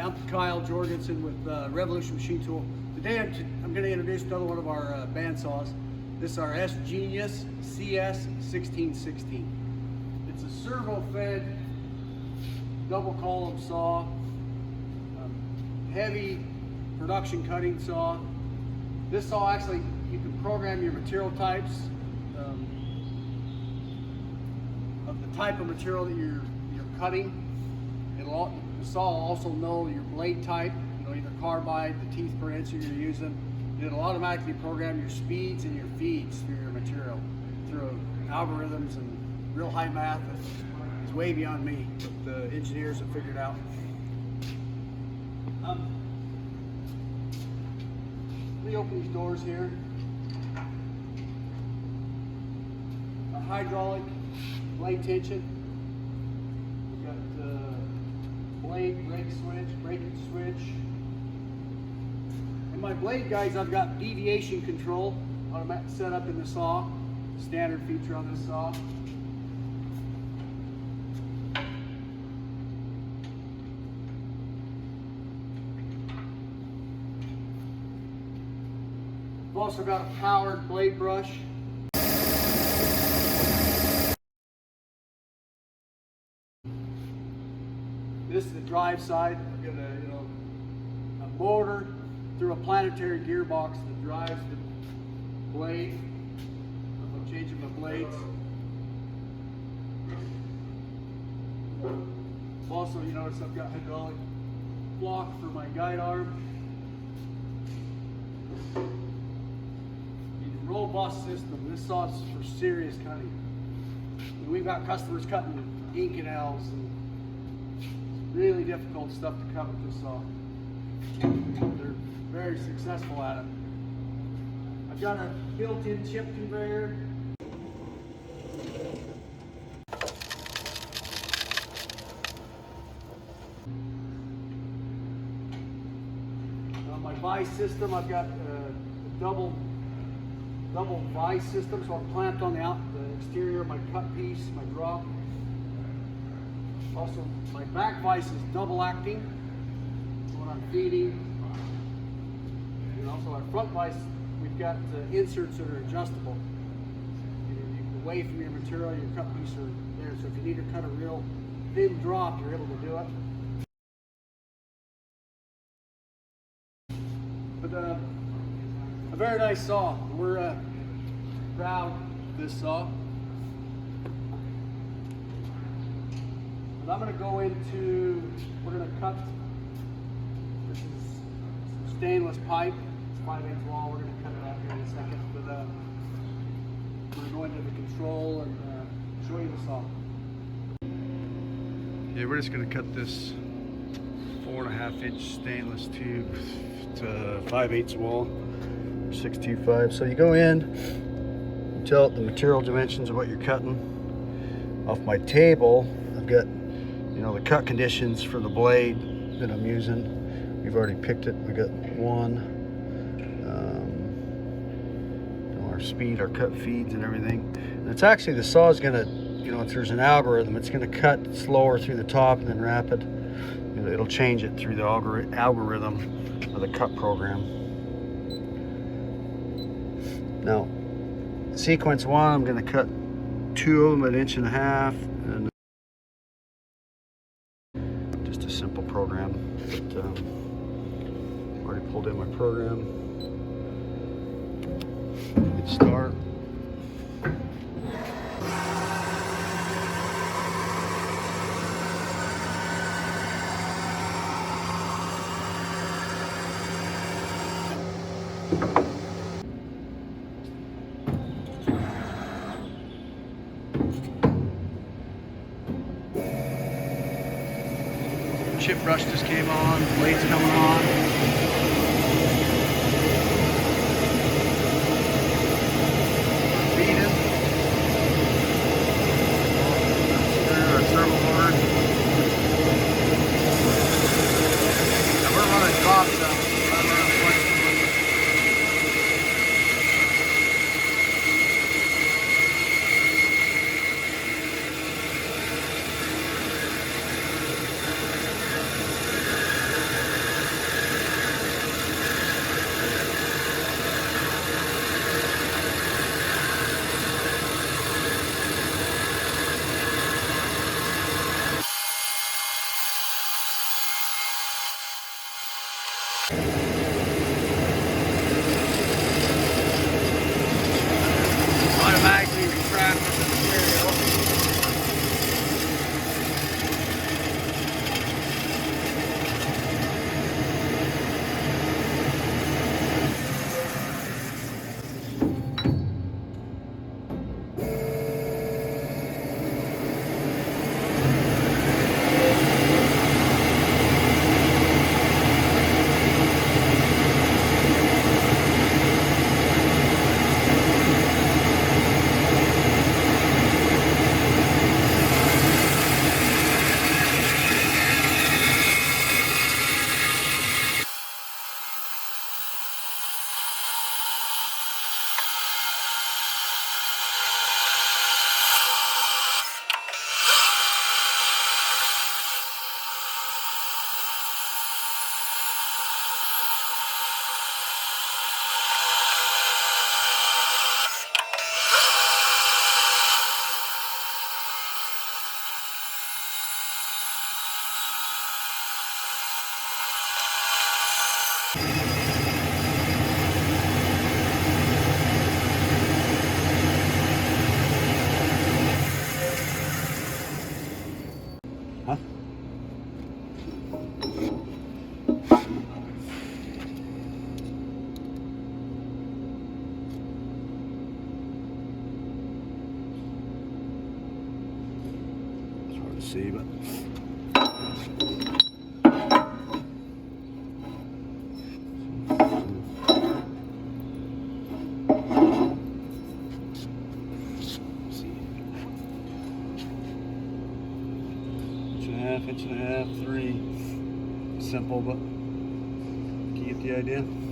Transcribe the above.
I'm Kyle Jorgensen with Revolution Machine Tool. Today I'm going to introduce another one of our bandsaws. This is our S-Genius CS 1616. It's a servo-fed double column saw, heavy production cutting saw. This saw actually, you can program your material types of the type of material that you're cutting. The saw will also know your blade type, either carbide, the teeth per inch that you're using. It'll automatically program your speeds and your feeds through your material through algorithms and real high math. It's way beyond me, but the engineers have figured out. Let me open these doors here. A hydraulic blade tension. We've got blade brake switch, braking switch. And my blade guides, I've got deviation control set up in the saw. Standard feature on this saw. I've also got a powered blade brush. This is the drive side. We've got a motor through a planetary gearbox that drives the blade. I'm changing my blades. Also, you notice I've got hydraulic block for my guide arm. Robust system. This saw is for serious cutting. We've got customers cutting ink canals and really difficult stuff to cut with this saw. They're very successful at it. I've got a built-in chip conveyor. On my vise system, I've got a double vise system, so I'm clamped on the exterior of my cut piece, my draw. Also, my back vise is double acting when I'm feeding. And also our front vise, we've got inserts that are adjustable. You can away from your material, your cut piece are there. So if you need to cut a real thin drop, you're able to do it. But a very nice saw. We're proud of this saw. But I'm going to go into, we're going to cut, this is stainless pipe. It's 5/8 wall. We're going to cut it out here in a second. But we're going to go into the control and show you the saw. Yeah, we're just going to cut this 4.5 inch stainless tube to 5/8 wall, 625. So you go in, you tell it the material dimensions of what you're cutting. Off my table, I've got the cut conditions for the blade that I'm using. We've already picked it. We got one. Our speed, our cut feeds, and everything. And it's actually, the saw is gonna, if there's an algorithm, it's gonna cut slower through the top and then rapid. It'll change it through the algorithm of the cut program. Now, sequence 1, I'm going to cut 2 of them at 1.5 inches, and just a simple program. But, already pulled in my program. Hit start. Chip brush just came on, blade's coming on. Feeding. Our servo motor. And we're running drop stuff. Huh? It's hard to see, but inch and a half, 3. Simple, but you get the idea.